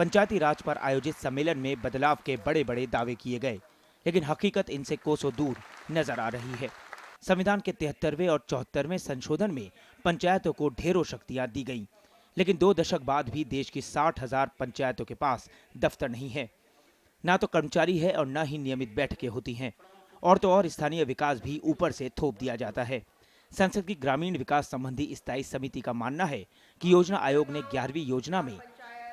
पंचायती राज पर आयोजित सम्मेलन में बदलाव के बड़े बड़े दावे किए गए, लेकिन हकीकत इनसे कोसों दूर नजर आ रही है। संविधान के 73वें और 74वें संशोधन में पंचायतों को ढेरों शक्तियां दी गईं, लेकिन 2 दशक बाद भी देश की 60,000 पंचायतों के पास दफ्तर नहीं है, ना तो कर्मचारी है और न ही नियमित बैठकें होती हैं। और तो और स्थानीय विकास भी ऊपर से थोप दिया जाता है। संसद की ग्रामीण विकास संबंधी स्थायी समिति का मानना है कि योजना आयोग ने 11वीं योजना में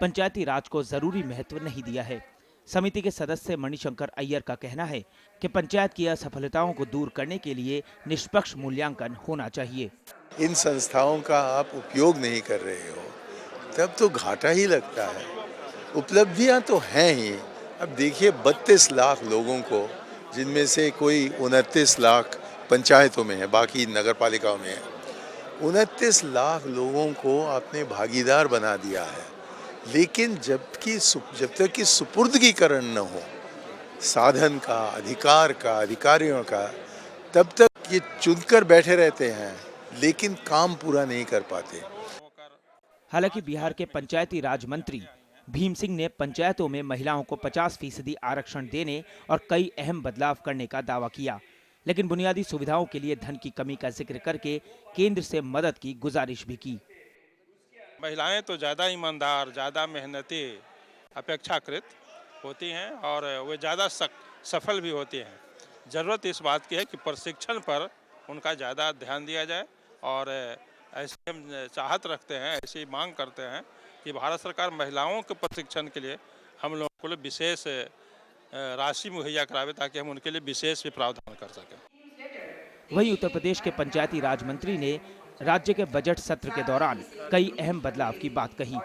पंचायती राज को जरूरी महत्व नहीं दिया है। समिति के सदस्य मणिशंकर अय्यर का कहना है कि पंचायत की असफलताओं को दूर करने के लिए निष्पक्ष मूल्यांकन होना चाहिए। इन संस्थाओं का आप उपयोग नहीं कर रहे हो तब तो घाटा ही लगता है। उपलब्धियां तो हैं ही। अब देखिए 32 लाख लोगों को, जिनमें से कोई 29 लाख पंचायतों में है, बाकी नगर पालिकाओं में है, 29 लाख लोगों को आपने भागीदार बना दिया है। लेकिन जब तक कि सुपुर्दगीकरण न हो साधन का, अधिकार का, अधिकारियों का, तब तक ये चुनकर बैठे रहते हैं लेकिन काम पूरा नहीं कर पाते। हालांकि बिहार के पंचायती राज मंत्री भीम सिंह ने पंचायतों में महिलाओं को 50% आरक्षण देने और कई अहम बदलाव करने का दावा किया, लेकिन बुनियादी सुविधाओं के लिए धन की कमी का जिक्र करके केंद्र से मदद की गुजारिश भी की। महिलाएं तो ज़्यादा ईमानदार, ज़्यादा मेहनती अपेक्षाकृत होती हैं और वे ज़्यादा सफल भी होती हैं। ज़रूरत इस बात की है कि प्रशिक्षण पर उनका ज़्यादा ध्यान दिया जाए और ऐसे हम चाहत रखते हैं, ऐसी मांग करते हैं कि भारत सरकार महिलाओं के प्रशिक्षण के लिए हम लोगों को विशेष राशि मुहैया करावे ताकि हम उनके लिए विशेष भी प्रावधान कर सकें। वहीं उत्तर प्रदेश के पंचायती राज मंत्री ने राज्य के बजट सत्र के दौरान कई अहम बदलाव की बात कही।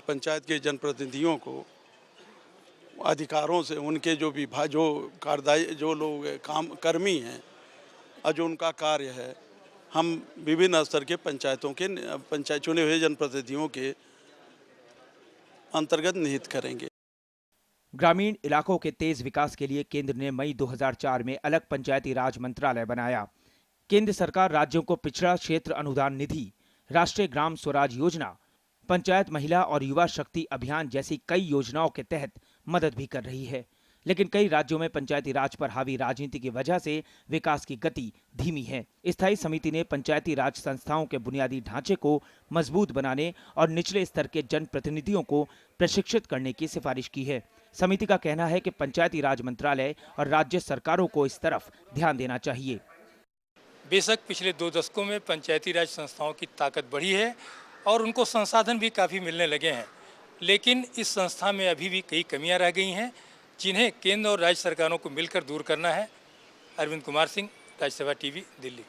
पंचायत के जनप्रतिनिधियों को अधिकारों से उनके जो विभाग, जो कार्यदायी, जो लोग काम कर्मी हैं और जो उनका कार्य है, हम विभिन्न स्तर के पंचायत चुने हुए जनप्रतिनिधियों के अंतर्गत निहित करेंगे। ग्रामीण इलाकों के तेज विकास के लिए केंद्र ने मई 2004 में अलग पंचायती राज मंत्रालय बनाया। केंद्र सरकार राज्यों को पिछड़ा क्षेत्र अनुदान निधि, राष्ट्रीय ग्राम स्वराज योजना, पंचायत महिला और युवा शक्ति अभियान जैसी कई योजनाओं के तहत मदद भी कर रही है, लेकिन कई राज्यों में पंचायती राज पर हावी राजनीति की वजह से विकास की गति धीमी है। स्थायी समिति ने पंचायती राज संस्थाओं के बुनियादी ढांचे को मजबूत बनाने और निचले स्तर के जनप्रतिनिधियों को प्रशिक्षित करने की सिफारिश की है। समिति का कहना है कि पंचायती राज मंत्रालय और राज्य सरकारों को इस तरफ ध्यान देना चाहिए। बेशक पिछले 2 दशकों में पंचायती राज संस्थाओं की ताकत बढ़ी है और उनको संसाधन भी काफ़ी मिलने लगे हैं, लेकिन इस संस्था में अभी भी कई कमियां रह गई हैं जिन्हें केंद्र और राज्य सरकारों को मिलकर दूर करना है। अरविंद कुमार सिंह, राज्यसभा टीवी, दिल्ली।